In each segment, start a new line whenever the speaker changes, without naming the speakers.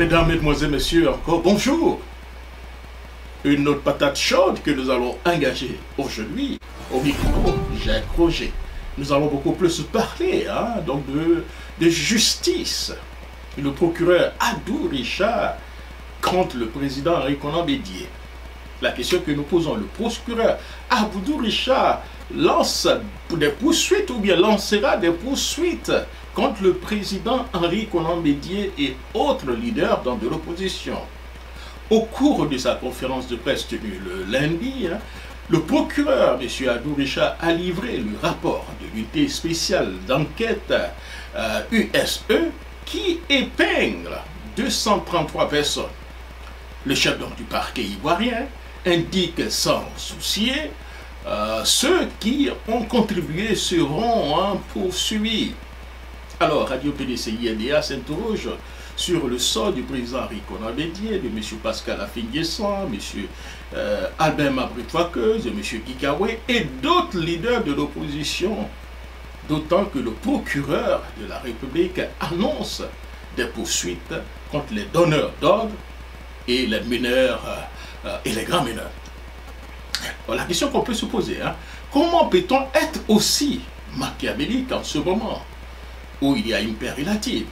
Mesdames, Mesdemoiselles, Messieurs, encore bonjour. Une autre patate chaude que nous allons engager aujourd'hui au micro, Jacques Roger. Nous allons beaucoup plus parler donc de justice. Le procureur Abdou Richard contre le président Henri Konan Bédié. La question que nous posons, le procureur Abdou Richard lance des poursuites ou bien lancera des poursuites contre le président Henri Konan Bédié et autres leaders de l'opposition. Au cours de sa conférence de presse tenue le lundi, le procureur, M. Abdou Richard, a livré le rapport de l'unité spéciale d'enquête USE qui épingle 233 personnes. Le chef du parquet ivoirien indique sans soucier ceux qui ont contribué seront poursuivis. Alors, Radio PDCI-RDA s'interroge sur le sort du président Henri Konan Bédié, de M. Pascal Afingessan, M. Albert Mabry-Fouakeuse, de M. Kikawé et d'autres leaders de l'opposition. D'autant que le procureur de la République annonce des poursuites contre les donneurs d'ordre et les mineurs et les grands mineurs. Alors, la question qu'on peut se poser, comment peut-on être aussi machiavélique en ce moment où il y a une paix relative?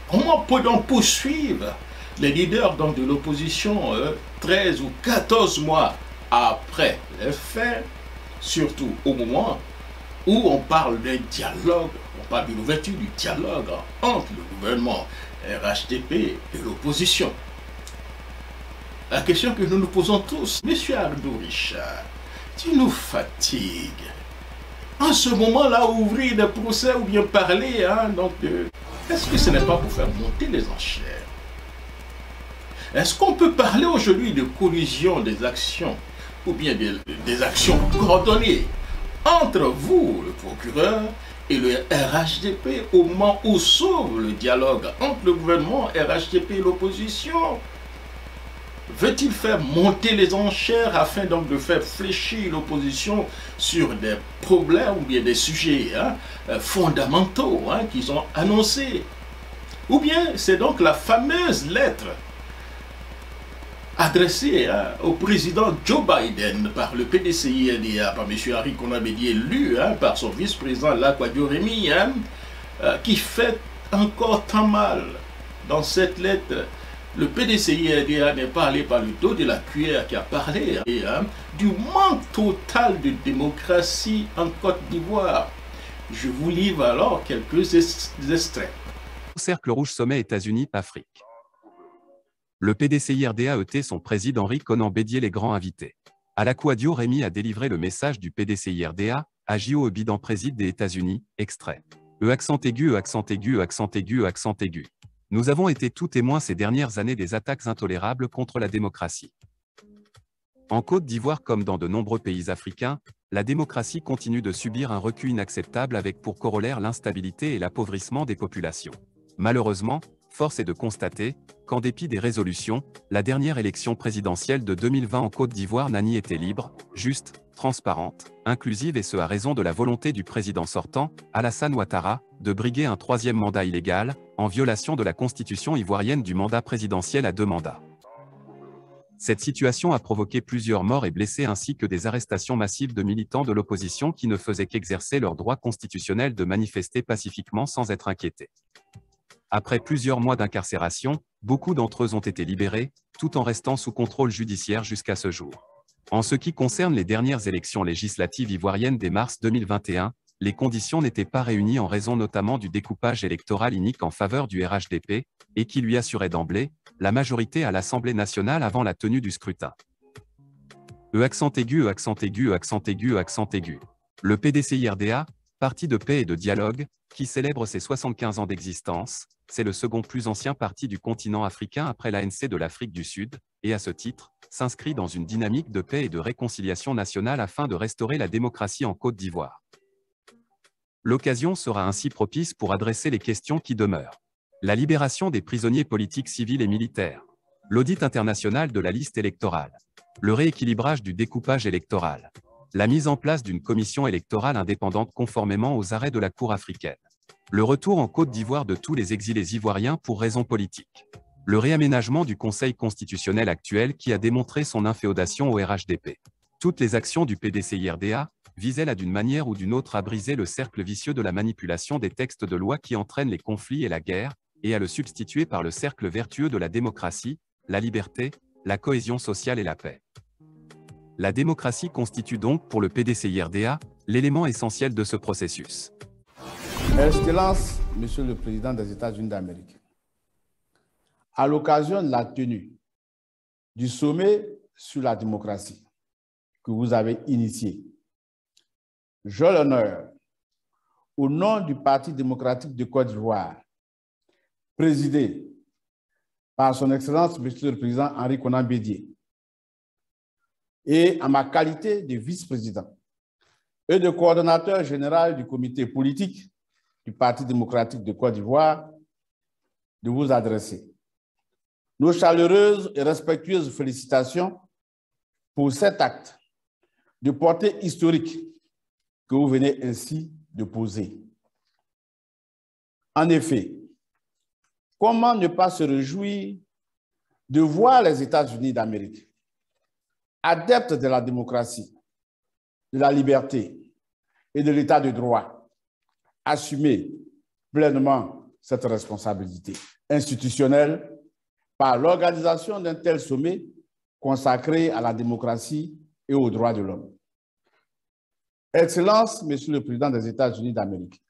Comment peut-on poursuivre les leaders de l'opposition 13 ou 14 mois après les faits, surtout au moment où on parle d'un dialogue, on parle de l'ouverture du dialogue entre le gouvernement RHDP et l'opposition? La question que nous nous posons tous, Monsieur Abdou Richard, tu nous fatigues. En ce moment-là, ouvrir des procès ou bien parler, est-ce que ce n'est pas pour faire monter les enchères? Est-ce qu'on peut parler aujourd'hui de collision des actions ou bien des actions coordonnées entre vous, le procureur, et le RHDP au moment où s'ouvre le dialogue entre le gouvernement, RHDP et l'opposition? Veut-il faire monter les enchères afin donc de faire fléchir l'opposition sur des problèmes ou bien des sujets fondamentaux qu'ils ont annoncés? Ou bien c'est donc la fameuse lettre adressée au président Joe Biden par le PDCI-RDA, par M. Henri Konan Bédié, lu par son vice-président Lakwadio Remi, qui fait encore tant mal. Dans cette lettre, le PDCI-RDA n'est pas allé par le dos de la cuillère qui a parlé du manque total de démocratie en Côte d'Ivoire. Je vous livre alors quelques extraits.
Cercle Rouge Sommet États-Unis-Afrique. Le PDCI-RDA son président Henri Konan Bédié les grands invités. Lakwadio Remi a délivré le message du PDCI-RDA à J.O. Obidan président des États-Unis, extrait. Accent aigu, accent aigu, accent aigu, accent aigu. Nous avons été tous témoins ces dernières années des attaques intolérables contre la démocratie. En Côte d'Ivoire comme dans de nombreux pays africains, la démocratie continue de subir un recul inacceptable avec pour corollaire l'instabilité et l'appauvrissement des populations. Malheureusement, force est de constater qu'en dépit des résolutions, la dernière élection présidentielle de 2020 en Côte d'Ivoire n'a ni été libre, juste, transparente, inclusive et ce à raison de la volonté du président sortant, Alassane Ouattara, de briguer un troisième mandat illégal, en violation de la constitution ivoirienne du mandat présidentiel à 2 mandats. Cette situation a provoqué plusieurs morts et blessés ainsi que des arrestations massives de militants de l'opposition qui ne faisaient qu'exercer leur droit constitutionnel de manifester pacifiquement sans être inquiétés. Après plusieurs mois d'incarcération, beaucoup d'entre eux ont été libérés, tout en restant sous contrôle judiciaire jusqu'à ce jour. En ce qui concerne les dernières élections législatives ivoiriennes dès mars 2021, les conditions n'étaient pas réunies en raison notamment du découpage électoral inique en faveur du RHDP, et qui lui assurait d'emblée la majorité à l'Assemblée nationale avant la tenue du scrutin. Accent aigu, accent aigu, accent aigu, accent aigu. Le PDCI-RDA, parti de paix et de dialogue, qui célèbre ses 75 ans d'existence, c'est le second plus ancien parti du continent africain après l'ANC de l'Afrique du Sud, et à ce titre, s'inscrit dans une dynamique de paix et de réconciliation nationale afin de restaurer la démocratie en Côte d'Ivoire. L'occasion sera ainsi propice pour adresser les questions qui demeurent. La libération des prisonniers politiques civils et militaires. L'audit international de la liste électorale. Le rééquilibrage du découpage électoral. La mise en place d'une commission électorale indépendante conformément aux arrêts de la Cour africaine. Le retour en Côte d'Ivoire de tous les exilés ivoiriens pour raisons politiques. le réaménagement du Conseil constitutionnel actuel qui a démontré son inféodation au RHDP. Toutes les actions du PDCI-RDA visaient là d'une manière ou d'une autre à briser le cercle vicieux de la manipulation des textes de loi qui entraînent les conflits et la guerre, et à le substituer par le cercle vertueux de la démocratie, la liberté, la cohésion sociale et la paix. La démocratie constitue donc pour le PDCI-RDA l'élément essentiel de ce processus.
Excellence, Monsieur le Président des États-Unis d'Amérique, à l'occasion de la tenue du sommet sur la démocratie que vous avez initié, j'ai l'honneur, au nom du Parti démocratique de Côte d'Ivoire, présidé par son Excellence, Monsieur le Président Henri Konan Bédié, et en ma qualité de vice-président et de coordonnateur général du comité politique du Parti démocratique de Côte d'Ivoire, de vous adresser nos chaleureuses et respectueuses félicitations pour cet acte de portée historique que vous venez ainsi de poser. En effet, comment ne pas se réjouir de voir les États-Unis d'Amérique, adeptes de la démocratie, de la liberté et de l'état de droit, assumer pleinement cette responsabilité institutionnelle par l'organisation d'un tel sommet consacré à la démocratie et aux droits de l'homme. Excellence, Monsieur le Président des États-Unis d'Amérique,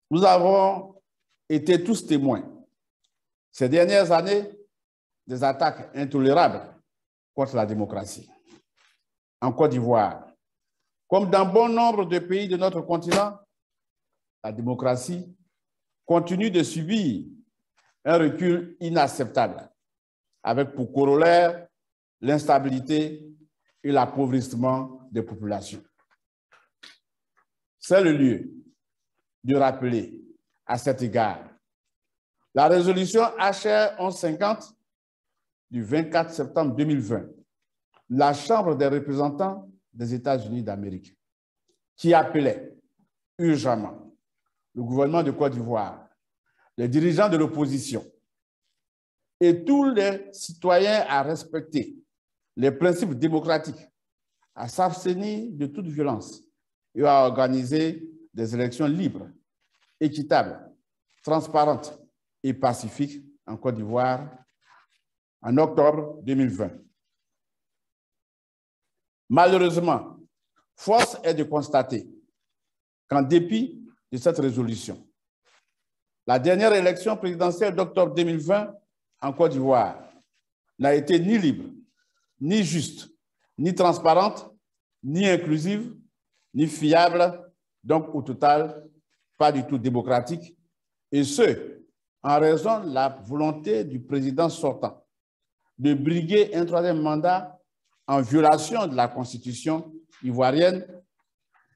nous avons été tous témoins ces dernières années des attaques intolérables contre la démocratie. En Côte d'Ivoire, comme dans bon nombre de pays de notre continent, la démocratie continue de subir un recul inacceptable, avec pour corollaire l'instabilité et l'appauvrissement des populations. C'est le lieu de rappeler à cet égard la résolution HR 1150 du 24 septembre 2020, la Chambre des représentants des États-Unis d'Amérique, qui appelait urgemment le gouvernement de Côte d'Ivoire, les dirigeants de l'opposition et tous les citoyens à respecter les principes démocratiques, à s'abstenir de toute violence et à organiser des élections libres, équitables, transparentes et pacifiques en Côte d'Ivoire en octobre 2020. Malheureusement, force est de constater qu'en dépit de cette résolution, la dernière élection présidentielle d'octobre 2020 en Côte d'Ivoire n'a été ni libre, ni juste, ni transparente, ni inclusive, ni fiable, donc au total, pas du tout démocratique, et ce, en raison de la volonté du président sortant de briguer un troisième mandat en violation de la Constitution ivoirienne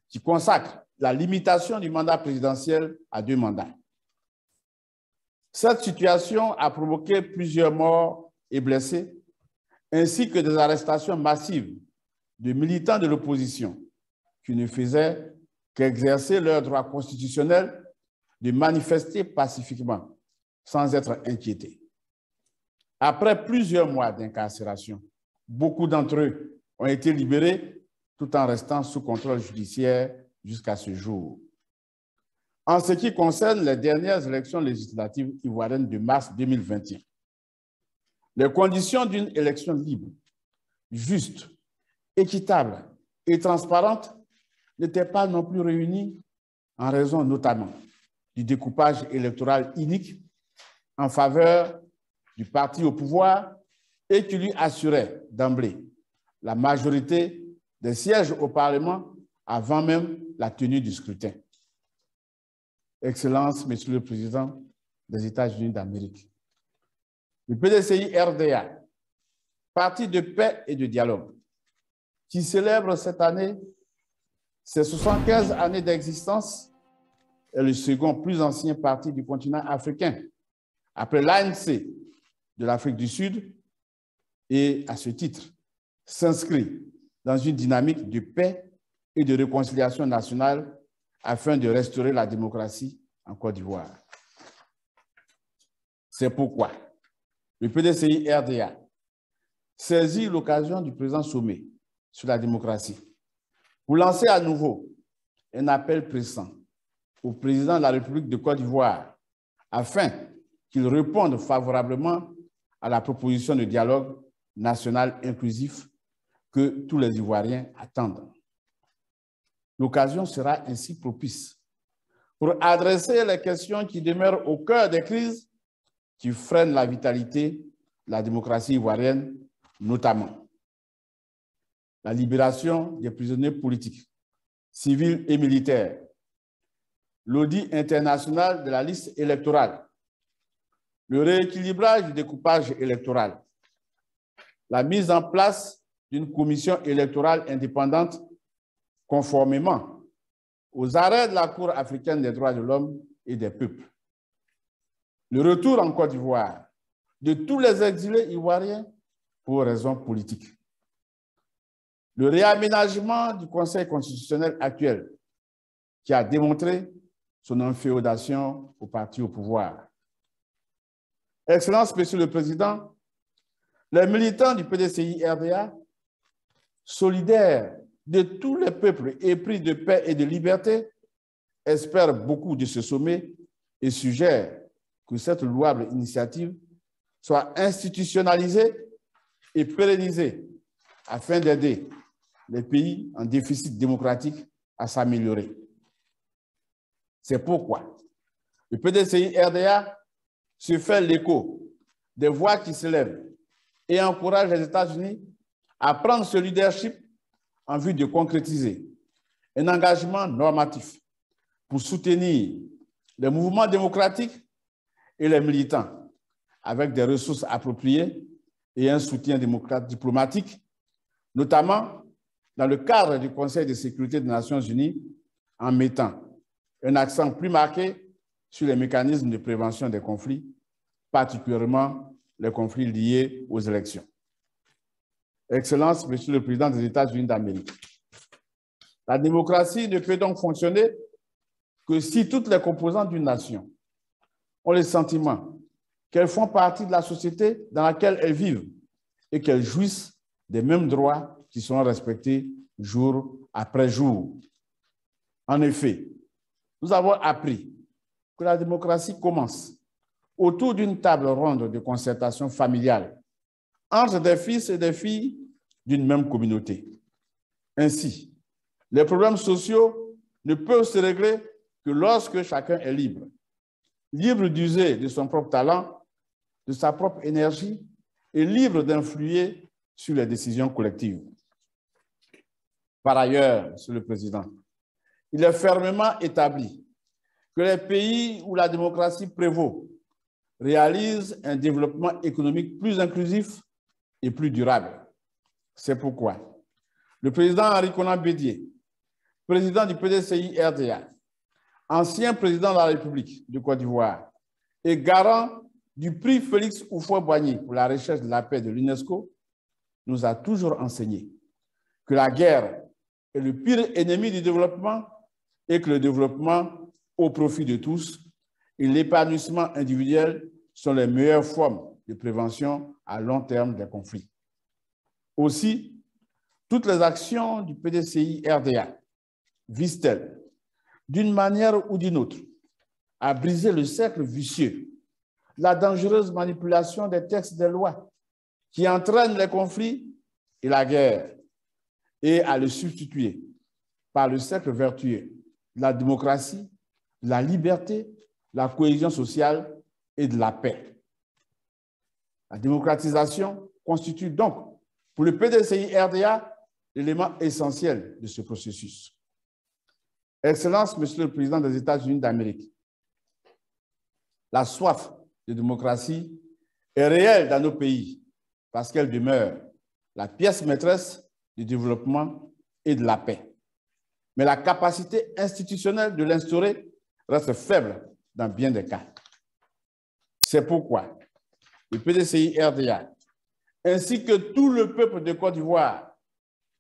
qui consacre la limitation du mandat présidentiel à 2 mandats. Cette situation a provoqué plusieurs morts et blessés, ainsi que des arrestations massives de militants de l'opposition qui ne faisaient qu'exercer leur droit constitutionnel de manifester pacifiquement sans être inquiétés. Après plusieurs mois d'incarcération, beaucoup d'entre eux ont été libérés tout en restant sous contrôle judiciaire jusqu'à ce jour. En ce qui concerne les dernières élections législatives ivoiriennes de mars 2021, les conditions d'une élection libre, juste, équitable et transparente n'étaient pas non plus réunies en raison notamment du découpage électoral inique en faveur du parti au pouvoir et qui lui assurait d'emblée la majorité des sièges au Parlement avant même la tenue du scrutin. Excellence, Monsieur le Président des États-Unis d'Amérique, le PDCI-RDA, parti de paix et de dialogue, qui célèbre cette année ses 75 années d'existence, est le second plus ancien parti du continent africain, après l'ANC de l'Afrique du Sud, et à ce titre, s'inscrit dans une dynamique de paix et de réconciliation nationale afin de restaurer la démocratie en Côte d'Ivoire. C'est pourquoi le PDCI-RDA saisit l'occasion du présent sommet sur la démocratie pour lancer à nouveau un appel pressant au président de la République de Côte d'Ivoire afin qu'il réponde favorablement à la proposition de dialogue national inclusif que tous les Ivoiriens attendent. L'occasion sera ainsi propice pour adresser les questions qui demeurent au cœur des crises qui freinent la vitalité de la démocratie ivoirienne, notamment la libération des prisonniers politiques, civils et militaires, l'audit international de la liste électorale, le rééquilibrage du découpage électoral, la mise en place d'une commission électorale indépendante conformément aux arrêts de la Cour africaine des droits de l'homme et des peuples, le retour en Côte d'Ivoire de tous les exilés ivoiriens pour raisons politiques, le réaménagement du Conseil constitutionnel actuel qui a démontré son inféodation au parti au pouvoir. Excellence, Monsieur le Président, les militants du PDCI-RDA, solidaires de tous les peuples épris de paix et de liberté, espèrent beaucoup de ce sommet et suggèrent que cette louable initiative soit institutionnalisée et pérennisée afin d'aider les pays en déficit démocratique à s'améliorer. C'est pourquoi le PDCI-RDA se fait l'écho des voix qui se lèvent et encourage les États-Unis à prendre ce leadership en vue de concrétiser un engagement normatif pour soutenir les mouvements démocratiques et les militants avec des ressources appropriées et un soutien diplomatique, notamment dans le cadre du Conseil de sécurité des Nations Unies, en mettant un accent plus marqué sur les mécanismes de prévention des conflits, particulièrement les conflits liés aux élections. Excellence, Monsieur le Président des États-Unis d'Amérique, la démocratie ne peut donc fonctionner que si toutes les composantes d'une nation ont le sentiment qu'elles font partie de la société dans laquelle elles vivent et qu'elles jouissent des mêmes droits qui sont respectés jour après jour. En effet, nous avons appris que la démocratie commence autour d'une table ronde de concertation familiale entre des fils et des filles d'une même communauté. Ainsi, les problèmes sociaux ne peuvent se régler que lorsque chacun est libre, libre d'user de son propre talent, de sa propre énergie et libre d'influer sur les décisions collectives. Par ailleurs, Monsieur le Président, il est fermement établi que les pays où la démocratie prévaut réalisent un développement économique plus inclusif et plus durable. C'est pourquoi le président Henri Konan Bédié, président du PDCI-RDA, ancien président de la République de Côte d'Ivoire et garant du prix Félix Houphouët-Boigny pour la recherche de la paix de l'UNESCO, nous a toujours enseigné que la guerre est le pire ennemi du développement et que le développement au profit de tous et l'épanouissement individuel sont les meilleures formes de prévention à long terme des conflits. Aussi, toutes les actions du PDCI-RDA visent-elles, d'une manière ou d'une autre, à briser le cercle vicieux, la dangereuse manipulation des textes des lois qui entraînent les conflits et la guerre, et à le substituer par le cercle vertueux de la démocratie, de la liberté, de la cohésion sociale et de la paix. La démocratisation constitue donc, pour le PDCI-RDA, l'élément essentiel de ce processus. Excellence, Monsieur le Président des États-Unis d'Amérique, la soif de démocratie est réelle dans nos pays parce qu'elle demeure la pièce maîtresse du développement et de la paix. Mais la capacité institutionnelle de l'instaurer reste faible dans bien des cas. C'est pourquoi le PDCI-RDA, ainsi que tout le peuple de Côte d'Ivoire,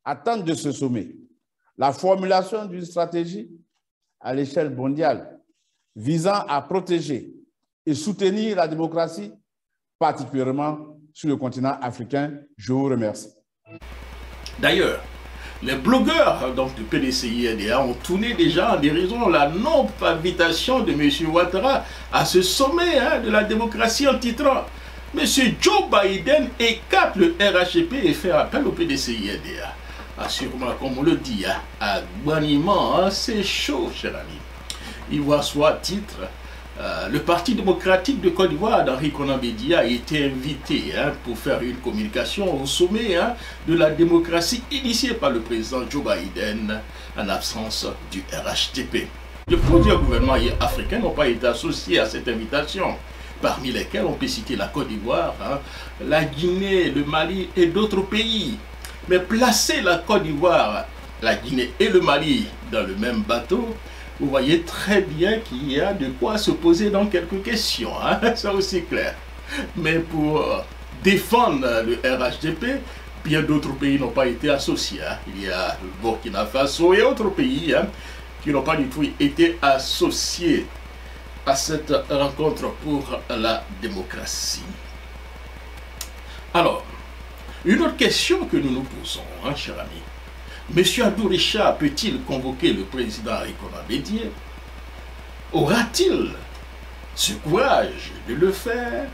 attendent de ce sommet la formulation d'une stratégie à l'échelle mondiale visant à protéger et soutenir la démocratie, particulièrement sur le continent africain. Je vous remercie.
D'ailleurs, les blogueurs donc, du PDCI-RDA ont tourné déjà en dérision la non-invitation de M. Ouattara à ce sommet de la démocratie en titrant « M. Joe Biden écarte le RHDP et fait appel au PDCI-RDA ». Assurément, comme on le dit, à Guaniment, c'est chaud, cher ami. Il voit soit titre, le Parti démocratique de Côte d'Ivoire d'Henri Konan Bédié a été invité pour faire une communication au sommet de la démocratie initiée par le président Joe Biden en absence du RHDP. Plusieurs gouvernements africains n'ont pas été associés à cette invitation, parmi lesquels on peut citer la Côte d'Ivoire, la Guinée, le Mali et d'autres pays. Mais placer la Côte d'Ivoire, la Guinée et le Mali dans le même bateau, vous voyez très bien qu'il y a de quoi se poser dans quelques questions, c'est aussi clair. Mais pour défendre le RHDP, bien d'autres pays n'ont pas été associés. Il y a le Burkina Faso et autres pays qui n'ont pas du tout été associés à cette rencontre pour la démocratie. Alors, une autre question que nous nous posons, cher ami. M. Abdou Richard peut-il convoquer le président Henri Konan Bédié? Aura-t-il ce courage de le faire?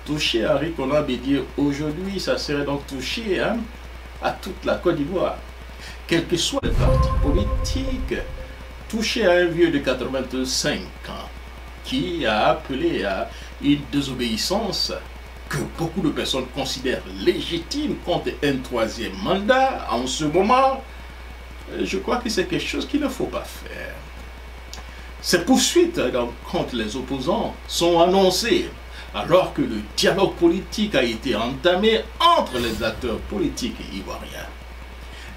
Toucher Henri Konan Bédié aujourd'hui, ça serait donc toucher à toute la Côte d'Ivoire. Quel que soit le parti politique, toucher à un vieux de 85 ans qui a appelé à une désobéissance que beaucoup de personnes considèrent légitime contre un troisième mandat en ce moment, je crois que c'est quelque chose qu'il ne faut pas faire. Ces poursuites contre les opposants sont annoncées alors que le dialogue politique a été entamé entre les acteurs politiques ivoiriens.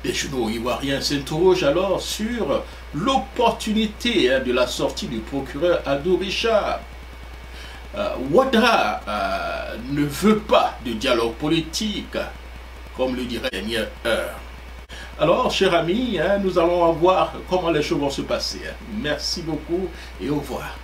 Les journaux ivoiriens s'interrogent alors sur l'opportunité de la sortie du procureur Abdou Richard. Ouattara ne veut pas de dialogue politique, comme le dirait la dernière heure. Alors, chers amis, nous allons voir comment les choses vont se passer. Merci beaucoup et au revoir.